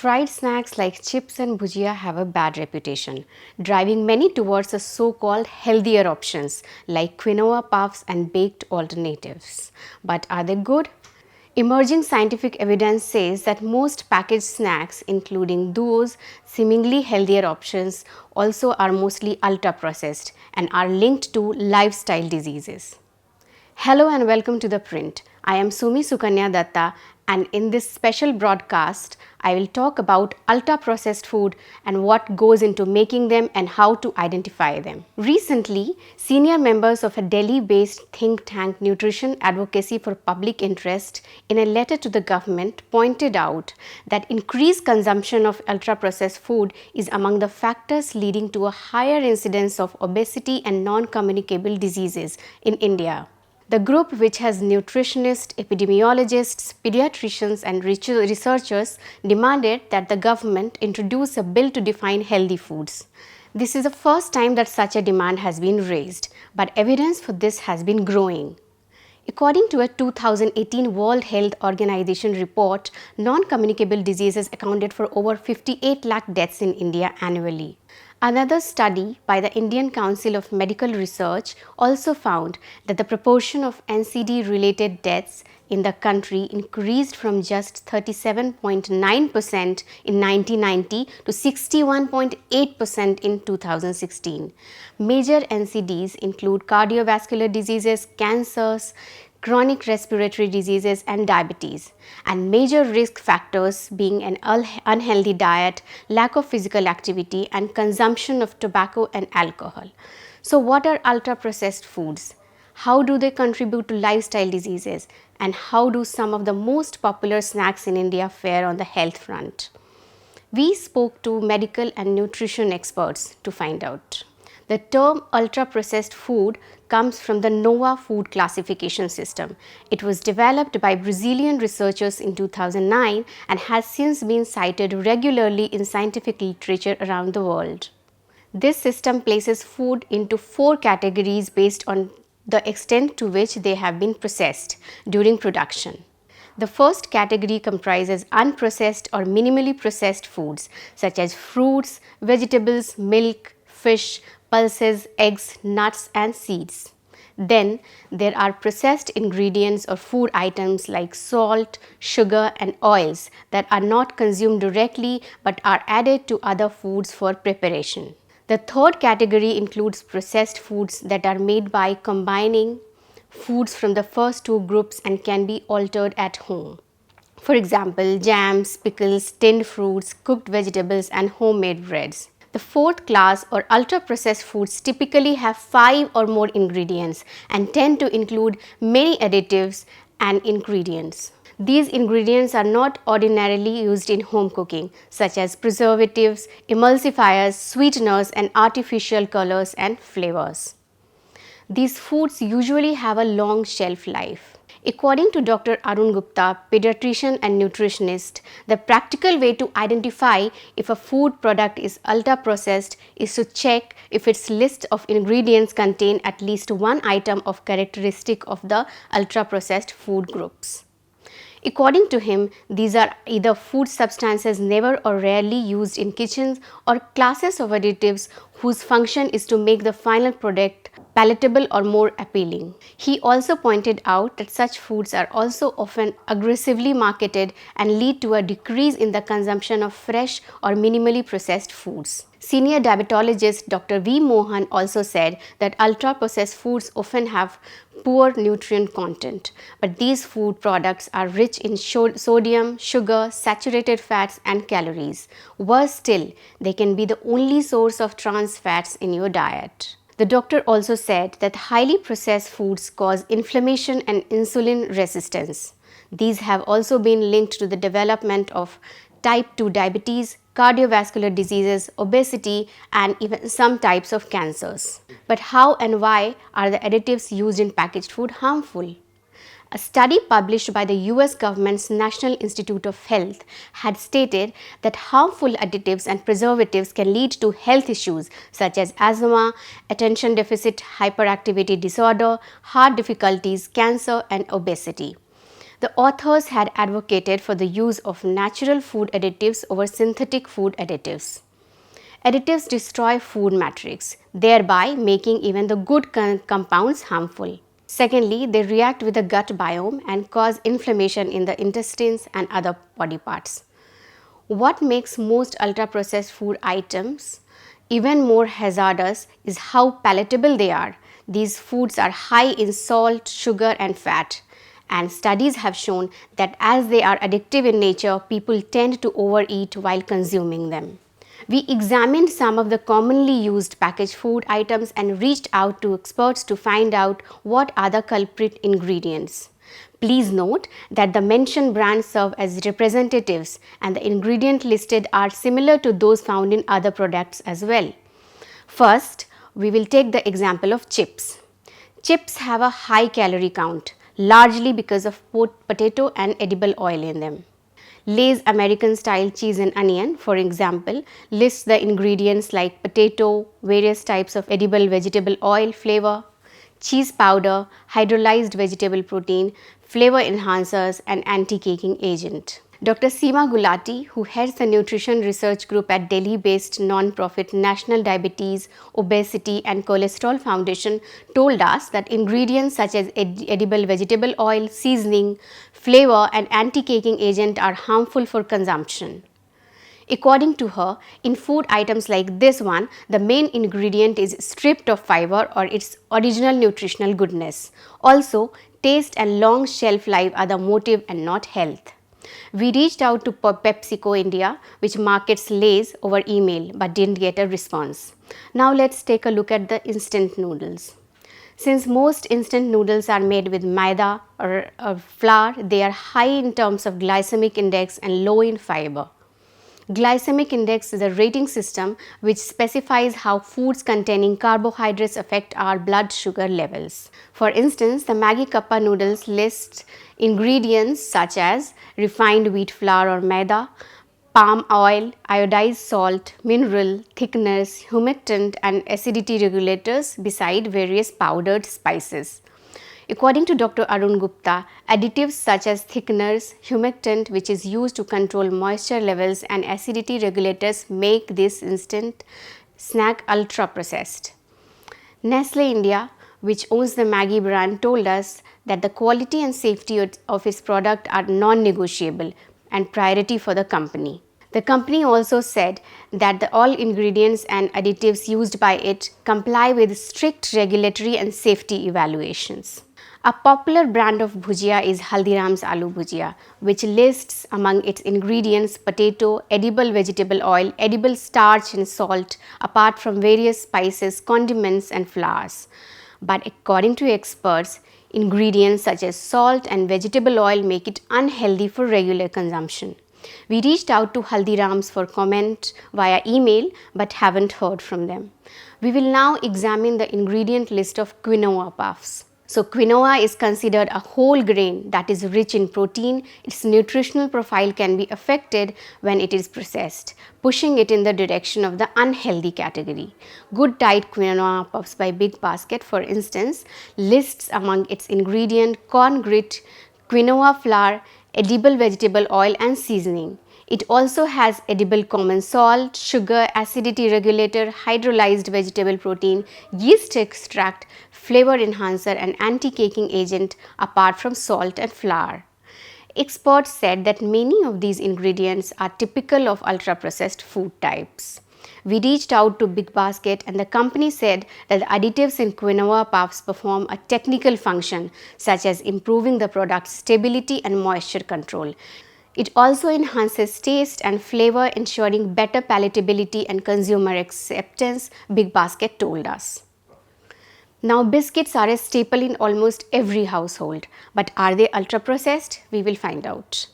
Fried snacks like chips and bhujia have a bad reputation, driving many towards the so-called healthier options like quinoa puffs and baked alternatives. But are they good? Emerging scientific evidence says that most packaged snacks, including those seemingly healthier options, also are mostly ultra-processed and are linked to lifestyle diseases. Hello and welcome to The Print. I am Sumi Sukanya Dutta, and in this special broadcast, I will talk about ultra-processed food and what goes into making them and how to identify them. Recently, senior members of a Delhi-based think tank Nutrition Advocacy for Public Interest in a letter to the government pointed out that increased consumption of ultra-processed food is among the factors leading to a higher incidence of obesity and non-communicable diseases in India. The group, which has nutritionists, epidemiologists, pediatricians and researchers, demanded that the government introduce a bill to define healthy foods. This is the first time that such a demand has been raised, but evidence for this has been growing. According to a 2018 World Health Organization report, non-communicable diseases accounted for over 58 lakh deaths in India annually. Another study by the Indian Council of Medical Research also found that the proportion of NCD-related deaths in the country increased from just 37.9% in 1990 to 61.8% in 2016. Major NCDs include cardiovascular diseases, cancers, chronic respiratory diseases and diabetes, and major risk factors being an unhealthy diet, lack of physical activity and consumption of tobacco and alcohol. So what are ultra-processed foods? How do they contribute to lifestyle diseases? And how do some of the most popular snacks in India fare on the health front? We spoke to medical and nutrition experts to find out. The term ultra-processed food comes from the NOVA food classification system. It was developed by Brazilian researchers in 2009 and has since been cited regularly in scientific literature around the world. This system places food into 4 categories based on the extent to which they have been processed during production. The first category comprises unprocessed or minimally processed foods such as fruits, vegetables, milk, fish, pulses, eggs, nuts and seeds. Then there are processed ingredients or food items like salt, sugar and oils that are not consumed directly but are added to other foods for preparation. The third category includes processed foods that are made by combining foods from the first 2 groups and can be altered at home. For example, jams, pickles, tinned fruits, cooked vegetables and homemade breads. The fourth class or ultra-processed foods typically have 5 or more ingredients and tend to include many additives and ingredients. These ingredients are not ordinarily used in home cooking, such as preservatives, emulsifiers, sweeteners and artificial colors and flavors. These foods usually have a long shelf life. According to Dr. Arun Gupta, pediatrician and nutritionist, the practical way to identify if a food product is ultra-processed is to check if its list of ingredients contain at least one item of characteristic of the ultra-processed food groups. According to him, these are either food substances never or rarely used in kitchens or classes of additives whose function is to make the final product palatable or more appealing. He also pointed out that such foods are also often aggressively marketed and lead to a decrease in the consumption of fresh or minimally processed foods. Senior diabetologist Dr. V. Mohan also said that ultra-processed foods often have poor nutrient content, but these food products are rich in sodium, sugar, saturated fats and calories. Worse still, they can be the only source of trans fats in your diet. The doctor also said that highly processed foods cause inflammation and insulin resistance. These have also been linked to the development of type 2 diabetes, cardiovascular diseases, obesity and even some types of cancers. But how and why are the additives used in packaged food harmful? A study published by the US government's National Institute of Health had stated that harmful additives and preservatives can lead to health issues such as asthma, attention deficit hyperactivity disorder, heart difficulties, cancer and obesity. The authors had advocated for the use of natural food additives over synthetic food additives. Additives destroy food matrix, thereby making even the good compounds harmful. Secondly, they react with the gut biome and cause inflammation in the intestines and other body parts. What makes most ultra-processed food items even more hazardous is how palatable they are. These foods are high in salt, sugar and fat, and studies have shown that as they are addictive in nature, people tend to overeat while consuming them. We examined some of the commonly used packaged food items and reached out to experts to find out what are the culprit ingredients. Please note that the mentioned brands serve as representatives and the ingredients listed are similar to those found in other products as well. First, we will take the example of chips. Chips have a high calorie count, largely because of potato and edible oil in them. Lay's American style cheese and onion, for example, lists the ingredients like potato, various types of edible vegetable oil flavor, cheese powder, hydrolyzed vegetable protein, flavor enhancers and anti-caking agent. Dr. Seema Gulati, who heads the nutrition research group at Delhi-based non-profit National Diabetes, Obesity and Cholesterol Foundation, told us that ingredients such as edible vegetable oil, seasoning, flavor and anti-caking agent are harmful for consumption. According to her, in food items like this one, the main ingredient is stripped of fiber or its original nutritional goodness. Also, taste and long shelf life are the motive and not health. We reached out to PepsiCo India, which markets Lay's, over email but didn't get a response. Now let's take a look at the instant noodles. Since most instant noodles are made with maida or flour, they are high in terms of glycemic index and low in fiber. Glycemic index is a rating system which specifies how foods containing carbohydrates affect our blood sugar levels. For instance, the Maggi Kappa noodles lists ingredients such as refined wheat flour or maida, palm oil, iodized salt, mineral, thickeners, humectant and acidity regulators beside various powdered spices. According to Dr. Arun Gupta, additives such as thickeners, humectant which is used to control moisture levels and acidity regulators make this instant snack ultra processed. Nestle India, which owns the Maggi brand, told us that the quality and safety of its product are non-negotiable and priority for the company. The company also said that all ingredients and additives used by it comply with strict regulatory and safety evaluations. A popular brand of bhujia is Haldiram's Aloo Bhujia, which lists among its ingredients potato, edible vegetable oil, edible starch and salt, apart from various spices, condiments and flours. But according to experts, ingredients such as salt and vegetable oil make it unhealthy for regular consumption. We reached out to Haldiram's for comment via email but haven't heard from them. We will now examine the ingredient list of Quinoa Puffs. So quinoa is considered a whole grain that is rich in protein. Its nutritional profile can be affected when it is processed, pushing it in the direction of the unhealthy category. Good Diet Quinoa Puffs by Big Basket, for instance, lists among its ingredient corn grit, quinoa flour, edible vegetable oil and seasoning. It also has edible common salt, sugar, acidity regulator, hydrolyzed vegetable protein, yeast extract, flavor enhancer and anti-caking agent apart from salt and flour. Experts said that many of these ingredients are typical of ultra-processed food types. We reached out to Big Basket and the company said that the additives in quinoa puffs perform a technical function such as improving the product's stability and moisture control. It also enhances taste and flavor, ensuring better palatability and consumer acceptance, Big Basket told us. Now, biscuits are a staple in almost every household, but are they ultra processed? We will find out.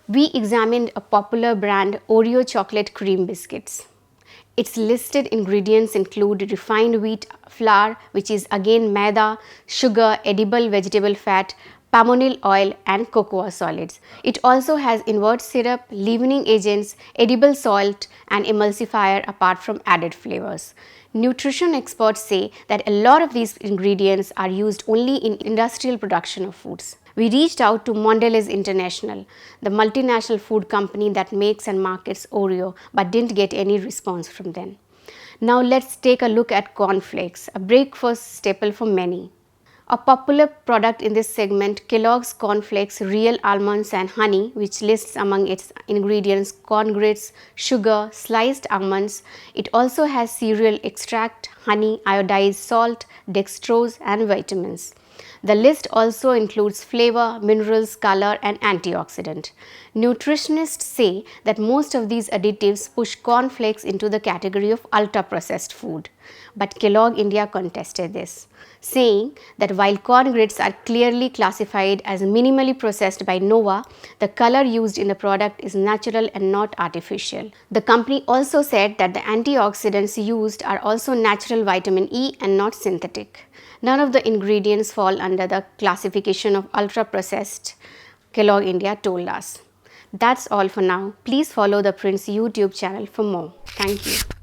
We examined a popular brand, Oreo chocolate cream biscuits. Its listed ingredients include refined wheat flour, which is again maida, sugar, edible vegetable fat, palmolive oil and cocoa solids. It also has invert syrup, leavening agents, edible salt and emulsifier apart from added flavors. Nutrition experts say that a lot of these ingredients are used only in industrial production of foods. We reached out to Mondelez International, the multinational food company that makes and markets Oreo, but didn't get any response from them. Now let's take a look at cornflakes, a breakfast staple for many. A popular product in this segment, Kellogg's Cornflakes Real Almonds and Honey, which lists among its ingredients corn grits, sugar, sliced almonds. It also has cereal extract, honey, iodized salt, dextrose and vitamins. The list also includes flavor, minerals, color and antioxidant. Nutritionists say that most of these additives push cornflakes into the category of ultra-processed food. But Kellogg India contested this, saying that while corn grits are clearly classified as minimally processed by NOVA, the color used in the product is natural and not artificial. The company also said that the antioxidants used are also natural vitamin E and not synthetic. None of the ingredients fall under the classification of ultra-processed, Kellogg India told us. That's all for now. Please follow the Print's YouTube channel for more. Thank you.